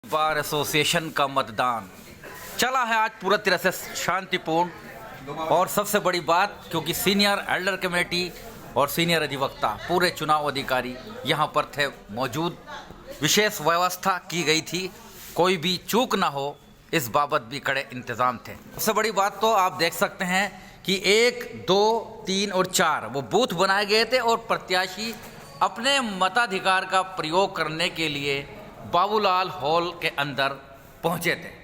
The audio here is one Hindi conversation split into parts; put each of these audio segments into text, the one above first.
बार एसोसिएशन का मतदान चला है आज पूरा तरह से शांतिपूर्ण। और सबसे बड़ी बात, क्योंकि सीनियर एल्डर कमेटी और सीनियर अधिवक्ता पूरे चुनाव अधिकारी यहाँ पर थे मौजूद, विशेष व्यवस्था की गई थी, कोई भी चूक ना हो इस बाबत भी कड़े इंतजाम थे। सबसे बड़ी बात तो आप देख सकते हैं कि 1, 2, 3 और 4 वो बूथ बनाए गए थे और प्रत्याशी अपने मताधिकार का प्रयोग करने के लिए बाबूलाल हॉल के अंदर पहुंचे थे।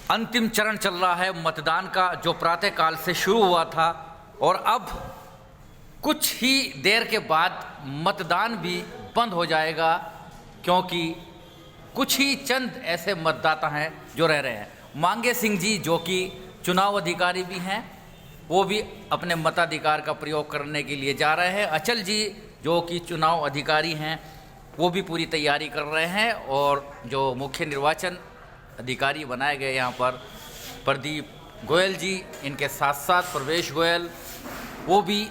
अंतिम चरण चल रहा है मतदान का, जो प्रातःकाल से शुरू हुआ था और अब कुछ ही देर के बाद मतदान भी बंद हो जाएगा, क्योंकि कुछ ही चंद ऐसे मतदाता हैं जो रह रहे हैं। मांगे सिंह जी जो कि चुनाव अधिकारी भी हैं, वो भी अपने मताधिकार का प्रयोग करने के लिए जा रहे हैं। अचल जी जो कि चुनाव अधिकारी हैं, वो भी पूरी तैयारी कर रहे हैं। और जो मुख्य निर्वाचन अधिकारी बनाए गए यहाँ पर प्रदीप गोयल जी, इनके साथ साथ प्रवेश गोयल, वो भी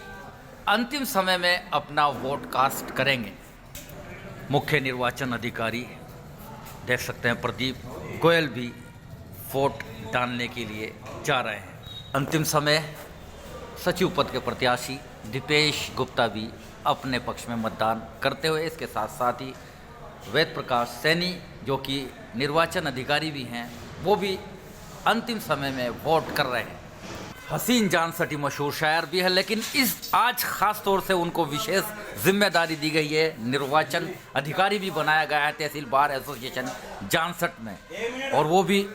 अंतिम समय में अपना वोट कास्ट करेंगे। मुख्य निर्वाचन अधिकारी देख सकते हैं प्रदीप गोयल भी वोट डालने के लिए जा रहे हैं। अंतिम समय सचिव पद के प्रत्याशी दीपेश गुप्ता भी अपने पक्ष में मतदान करते हुए, इसके साथ साथ ही वेद प्रकाश सैनी जो कि निर्वाचन अधिकारी भी हैं, वो भी अंतिम समय में वोट कर रहे हैं। हसीन जान सटी मशहूर शायर भी है, लेकिन इस आज ख़ास तौर से उनको विशेष जिम्मेदारी दी गई है, निर्वाचन अधिकारी भी बनाया गया है तहसील बार एसोसिएशन जानसठ में, और वो भी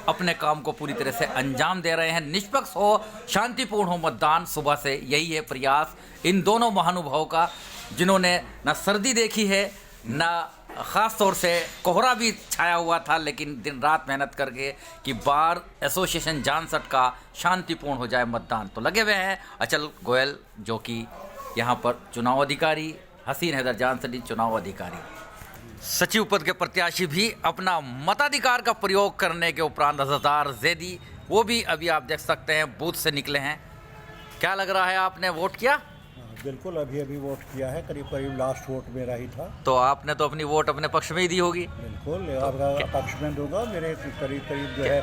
अपने काम को पूरी तरह से अंजाम दे रहे हैं। निष्पक्ष हो, शांतिपूर्ण हो मतदान, सुबह से यही है प्रयास इन दोनों महानुभावों का, जिन्होंने न सर्दी देखी है न ख़ास तौर से कोहरा भी छाया हुआ था, लेकिन दिन रात मेहनत करके कि बार एसोसिएशन जानसठ का शांतिपूर्ण हो जाए मतदान, तो लगे हुए हैं। अचल गोयल जो कि यहाँ पर चुनाव अधिकारी, हसीन हैदर जानसठी चुनाव अधिकारी, सचिव पद के प्रत्याशी भी अपना मताधिकार का प्रयोग करने के उपरांत अज़हर जैदी, वो भी अभी आप देख सकते हैं बूथ से निकले हैं। क्या लग रहा है, आपने वोट किया? बिल्कुल, अभी वोट किया है, करीब लास्ट वोट मेरा ही था। तो आपने तो अपनी वोट अपने पक्ष में ही दी होगी? बिल्कुल, आपका पक्ष में दूंगा। मेरे करीब जो है,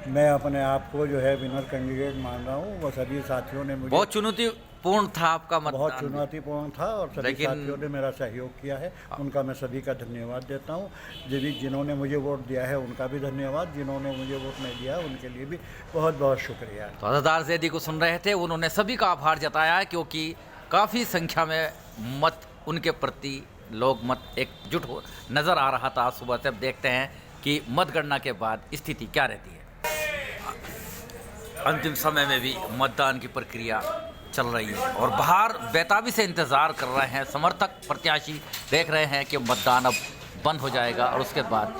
मैं अपने आप को जो है विनर कैंडिडेट मान रहा हूँ। वो सभी साथियों ने मुझे, बहुत चुनौतीपूर्ण था आपका मतदान, बहुत चुनौतीपूर्ण था, और सभी साथियों ने मेरा सहयोग किया है, उनका मैं सभी का धन्यवाद देता हूँ। जिन्होंने मुझे वोट दिया है उनका भी धन्यवाद, जिन्होंने मुझे वोट नहीं दिया उनके लिए भी बहुत बहुत शुक्रिया। तो अज़हर जैदी को सुन रहे थे, उन्होंने सभी का आभार जताया है, क्योंकि काफ़ी संख्या में मत उनके प्रति लोग मत एकजुट हो नज़र आ रहा था सुबह से। अब देखते हैं कि मतगणना के बाद स्थिति क्या रहती है। अंतिम समय में भी मतदान की प्रक्रिया चल रही है और बाहर बेताबी से इंतज़ार कर रहे हैं समर्थक प्रत्याशी। देख रहे हैं कि मतदान अब बंद हो जाएगा और उसके बाद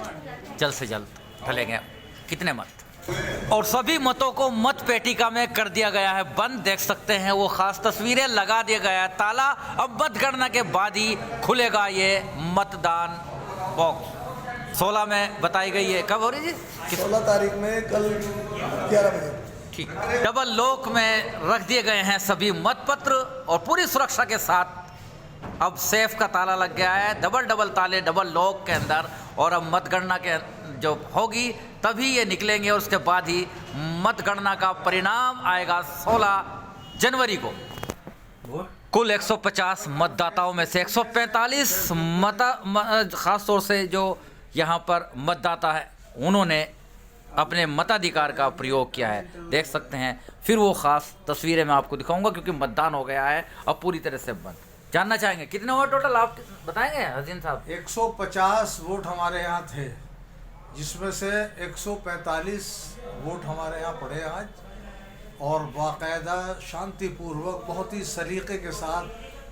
जल्द से जल्द ढलेंगे कितने मत, और सभी मतों को मत पेटिका में कर दिया गया है बंद। देख सकते हैं वो खास तस्वीरें, लगा दिया गया है ताला। अब मतगणना के बाद ही खुलेगा ये मतदान बॉक्स। 16 में बताई गई है, कब हो रही जी? 16 तारीख में, कल 11 बजे। ठीक, डबल लॉक में रख दिए गए हैं सभी मतपत्र और पूरी सुरक्षा के साथ। अब सेफ का ताला लग गया है, डबल ताले डबल लॉक के अंदर, और अब मतगणना के जो होगी तभी ये निकलेंगे और उसके बाद ही मतगणना का परिणाम आएगा 16 जनवरी को। कुल 150 मतदाताओं में से 145 खास तौर से जो यहाँ पर मतदाता है, उन्होंने अपने मताधिकार का प्रयोग किया है। देख सकते हैं, फिर वो खास तस्वीरें मैं आपको दिखाऊंगा, क्योंकि मतदान हो गया है अब पूरी तरह से बंद। जानना चाहेंगे कितने वोट टोटल, आप बताएंगे हसीन साहब? 150 वोट हमारे यहाँ थे, जिसमें से 145 वोट हमारे यहाँ पड़े आज, और बाकायदा शांतिपूर्वक बहुत ही सलीके के साथ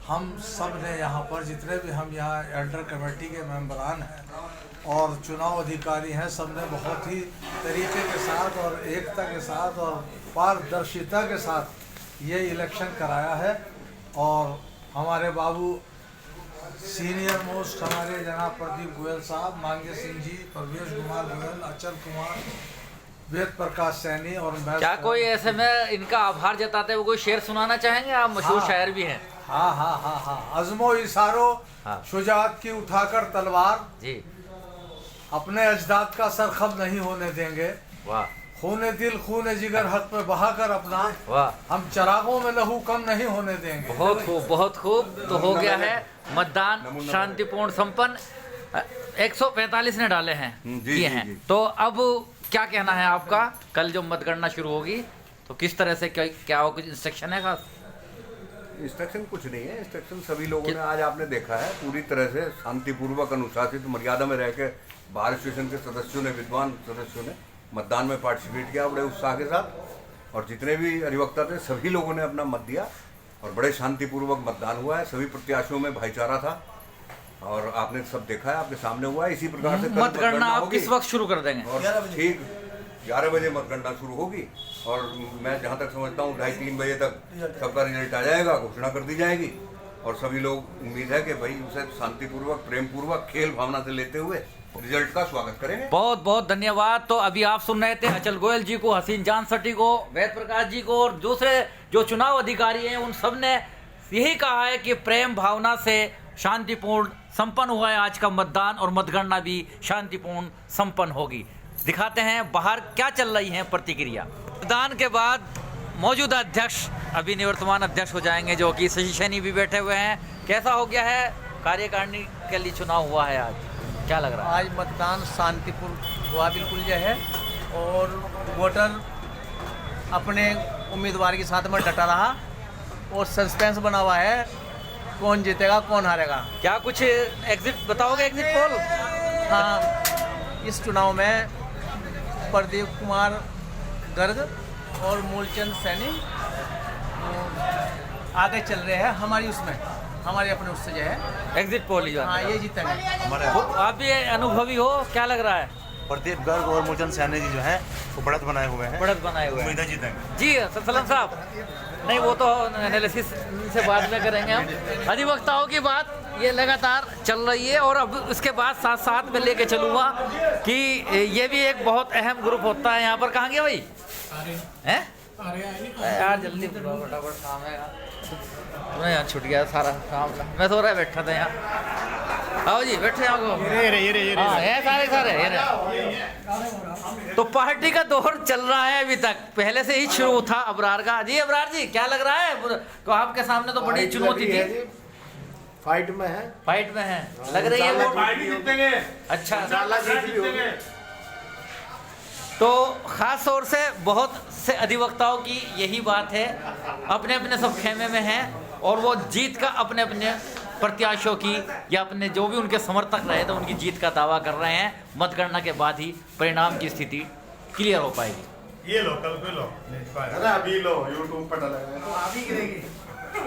हम सब ने यहाँ पर, जितने भी हम यहाँ एल्डर कमेटी के मेंबरान हैं और चुनाव अधिकारी हैं, सब ने बहुत ही तरीके के साथ और एकता के साथ और पारदर्शिता के साथ ये इलेक्शन कराया है। और हमारे बाबू सीनियर मोस्ट हमारे जनाब प्रदीप गोयल साहब, मांगे सिंह जी, प्रवेश कुमार गोयल, अचल कुमार, वेद प्रकाश सैनी और मैं। क्या कोई ऐसे में इनका आभार जताते हुए कोई शेर सुनाना चाहेंगे? आप मशहूर शायर भी हैं। हाँ, अज़्मो इशारो शुजाअत की उठाकर तलवार जी, अपने अजदाद का सरखम नहीं होने देंगे। वाह खूने दिल खूने जिगर हक पे बहाकर अपना वाह, हम चरागों में लहू कम नहीं होने देंगे। बहुत खूब बहुत खूब। तो हो गया है मतदान शांतिपूर्ण संपन्न। 145 ने डाले हैं, किए हैं। तो अब क्या कहना है आपका? कल जो मतगणना शुरू होगी तो किस तरह से क्या हो, कुछ इंस्ट्रक्शन है खास? इंस्ट्रक्शन कुछ नहीं है। इंस्ट्रक्शन सभी लोगों ने आज आपने देखा है पूरी तरह से शांतिपूर्वक अनुशासित मर्यादा में रह के बार स्टेशन के सदस्यों ने, विद्वान सदस्यों ने मतदान में पार्टिसिपेट किया बड़े उत्साह के साथ। और जितने भी अधिवक्ता थे सभी लोगों ने अपना मत दिया और बड़े शांतिपूर्वक मतदान हुआ है। सभी प्रत्याशियों में भाईचारा था और आपने सब देखा है, आपके सामने हुआ है। इसी प्रकार से मतगणना आप किस वक्त शुरू कर देंगे? और ठीक 11 बजे मतगणना शुरू होगी और मैं जहाँ तक समझता हूँ 2:30-3 बजे तक सबका रिजल्ट आ जाएगा, घोषणा कर दी जाएगी। और सभी लोग उम्मीद है कि भाई उसे शांतिपूर्वक, प्रेम पूर्वक, खेल भावना से लेते हुए रिजल्ट का स्वागत करेंगे। बहुत बहुत धन्यवाद। तो अभी आप सुन रहे थे अचल गोयल जी को, हसीन जान सटी को, वेद प्रकाश जी को और दूसरे जो चुनाव अधिकारी हैं उन सब ने यही कहा है कि प्रेम भावना से शांतिपूर्ण संपन्न हुआ है आज का मतदान और मतगणना भी शांतिपूर्ण संपन्न होगी। दिखाते हैं बाहर क्या चल रही है प्रतिक्रिया। मतदान के बाद मौजूदा अध्यक्ष अभी निवर्तमान अध्यक्ष हो जाएंगे जो कि शशि सैनी भी बैठे हुए हैं। कैसा हो गया है? कार्यकारिणी के लिए चुनाव हुआ है आज, क्या लग रहा है? आज मतदान शांतिपूर्ण हुआ बिल्कुल जो है और वोटर अपने उम्मीदवार के साथ में डटा रहा और सस्पेंस बना हुआ है कौन जीतेगा कौन हारेगा। क्या कुछ एग्जिट बताओगे, एग्जिट पोल? हाँ, इस चुनाव में प्रदीप कुमार गर्ग और मूलचंद सैनी आगे चल रहे हैं हमारी उसमें, हमारे अपने उससे जो है एग्जिट पोल ही हाँ ये जीतेंगे। आप भी अनुभवी हो, क्या लग रहा है? प्रदीप गर्ग और मूलचंद सैनी जी जो है वो बढ़त बनाए हुए हैं, बढ़त बनाए हुए हैं। उम्मीद है जीतेंगे। जी सलम साहब, नहीं वो तो एनालिसिस से बाद में करेंगे हम। अधिवक्ताओं की बात ये लगातार चल रही है और अब इसके बाद साथ साथ में लेके चलूँगा कि ये भी एक बहुत अहम ग्रुप होता है यहाँ पर। कहाँ गया भाई? हैं यार जल्दी फटाफट काम है यार, मैं यहाँ छूट गया सारा काम। मैं सो रहा बैठा था यहाँ। आओ जी बैठे यहाँ को। ये सारे ये रहे। तो पार्टी का दौर चल रहा है अभी तक, पहले से ही शुरू था अबरार का। जी अबरार जी क्या लग रहा है? तो आपके सामने तो बड़ी चुनौती थी। फाइट में है, फाइट में है, लग रही है वो। अच्छा, तो खास तौर से बहुत से अधिवक्ताओं की यही बात है, अपने अपने सब खेमे में हैं और वो जीत का अपने अपने प्रत्याशियों की या अपने जो भी उनके समर्थक रहे थे उनकी जीत का दावा कर रहे हैं। मतगणना के बाद ही परिणाम की स्थिति क्लियर हो पाएगी। ये लो कल पे लो, अभी लो यूट्यूब पर डालेंगे तो अभी गिरेगी।